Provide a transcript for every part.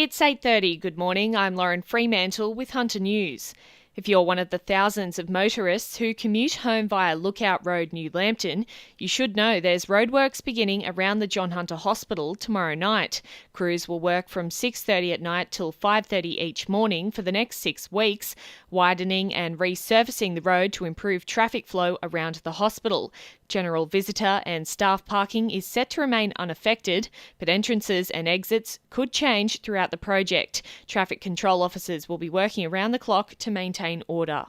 It's 8:30. Good morning. I'm Lauren Freemantle with Hunter News. If you're one of the thousands of motorists who commute home via Lookout Road, New Lambton, you should know there's roadworks beginning around the John Hunter Hospital tomorrow night. Crews will work from 6:30 at night till 5:30 each morning for the next 6 weeks, widening and resurfacing the road to improve traffic flow around the hospital. General visitor and staff parking is set to remain unaffected, but entrances and exits could change throughout the project. Traffic control officers will be working around the clock to maintain order.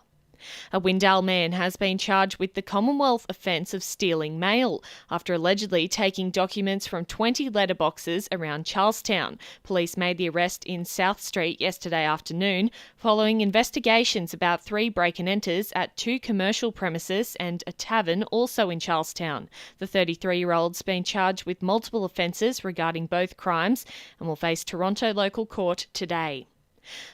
A Windale man has been charged with the Commonwealth offence of stealing mail after allegedly taking documents from 20 letterboxes around Charlestown. Police made the arrest in South Street yesterday afternoon following investigations about 3 break-and-enters at 2 commercial premises and a tavern also in Charlestown. The 33-year-old's been charged with multiple offences regarding both crimes and will face Toronto local court today.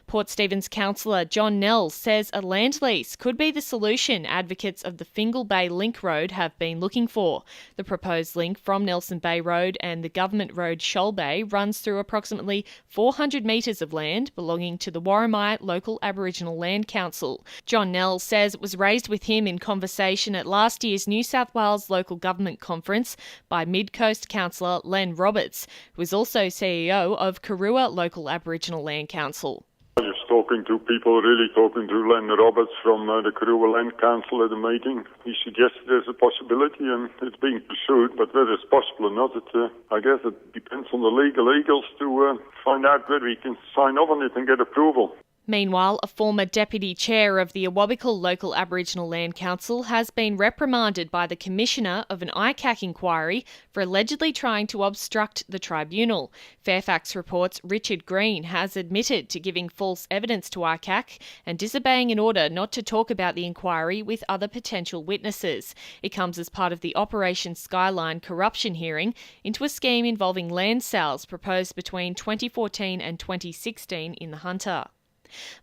Port Stephens councillor John Nell says a land lease could be the solution advocates of the Fingal Bay Link Road have been looking for. The proposed link from Nelson Bay Road and the Government Road Shoal Bay runs through approximately 400 metres of land belonging to the Warramai Local Aboriginal Land Council. John Nell says it was raised with him in conversation at last year's New South Wales Local Government Conference by Mid-Coast councillor Len Roberts, who is also CEO of Karua Local Aboriginal Land Council. Just talking to people, really talking to Len Roberts from the Karua Land Council at the meeting. He suggested there's a possibility and it's being pursued, but whether it's possible or not, I guess it depends on the legal eagles to find out whether we can sign off on it and get approval. Meanwhile, a former deputy chair of the Awabakal Local Aboriginal Land Council has been reprimanded by the commissioner of an ICAC inquiry for allegedly trying to obstruct the tribunal. Fairfax reports Richard Green has admitted to giving false evidence to ICAC and disobeying an order not to talk about the inquiry with other potential witnesses. It comes as part of the Operation Skyline corruption hearing into a scheme involving land sales proposed between 2014 and 2016 in the Hunter.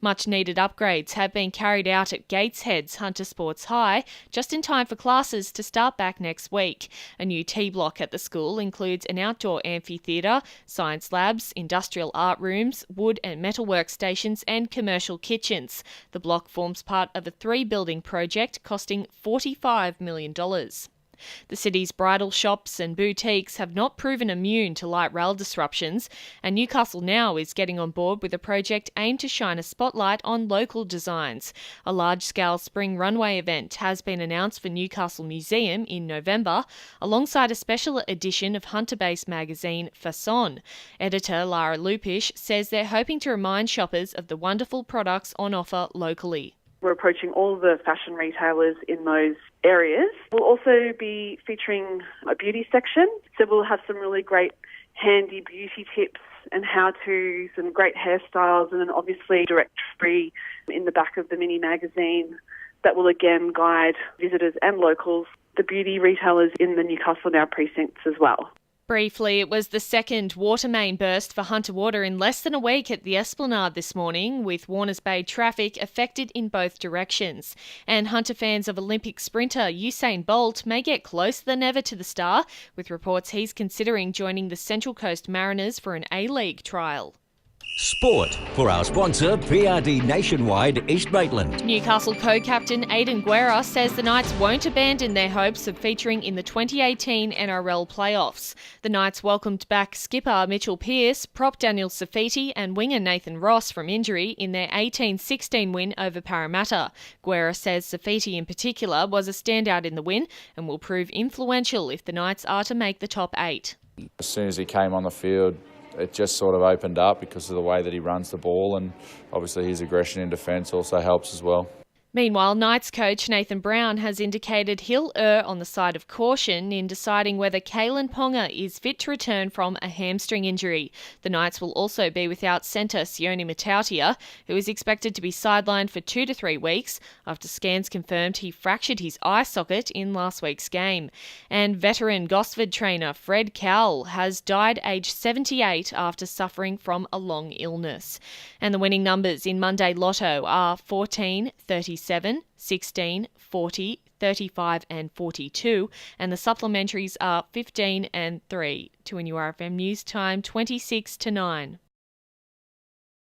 Much-needed upgrades have been carried out at Gateshead's Hunter Sports High just in time for classes to start back next week. A new T-block at the school includes an outdoor amphitheatre, science labs, industrial art rooms, wood and metal workstations and commercial kitchens. The block forms part of a 3-building project costing $45 million. The city's bridal shops and boutiques have not proven immune to light rail disruptions, and Newcastle Now is getting on board with a project aimed to shine a spotlight on local designs. A large-scale spring runway event has been announced for Newcastle Museum in November, alongside a special edition of Hunter-based magazine Façon. Editor Lara Lupish says they're hoping to remind shoppers of the wonderful products on offer locally. We're approaching all the fashion retailers in those areas. We'll also be featuring a beauty section, so we'll have some really great handy beauty tips and how-tos and great hairstyles, and then obviously directory in the back of the mini magazine that will again guide visitors and locals, the beauty retailers in the Newcastle Now precincts as well. Briefly, it was the second water main burst for Hunter Water in less than a week at the Esplanade this morning, with Warners Bay traffic affected in both directions. And Hunter fans of Olympic sprinter Usain Bolt may get closer than ever to the star, with reports he's considering joining the Central Coast Mariners for an A-League trial. Sport for our sponsor PRD Nationwide East Maitland. Newcastle co-captain Aidan Guerra says the Knights won't abandon their hopes of featuring in the 2018 NRL playoffs. The Knights welcomed back skipper Mitchell Pearce, prop Daniel Safiti and winger Nathan Ross from injury in their 18-16 win over Parramatta. Guerra says Safiti in particular was a standout in the win and will prove influential if the Knights are to make the top 8. As soon as he came on the field, it just sort of opened up because of the way that he runs the ball, and obviously his aggression in defence also helps as well. Meanwhile, Knights coach Nathan Brown has indicated he'll err on the side of caution in deciding whether Kalen Ponga is fit to return from a hamstring injury. The Knights will also be without centre Sione Matautia, who is expected to be sidelined for 2 to 3 weeks after scans confirmed he fractured his eye socket in last week's game. And veteran Gosford trainer Fred Cowell has died aged 78 after suffering from a long illness. And the winning numbers in Monday Lotto are 14, 37, 16, 40, 35 and 42, and the supplementaries are 15 and 3. 2NURFM News Time 26 to 9.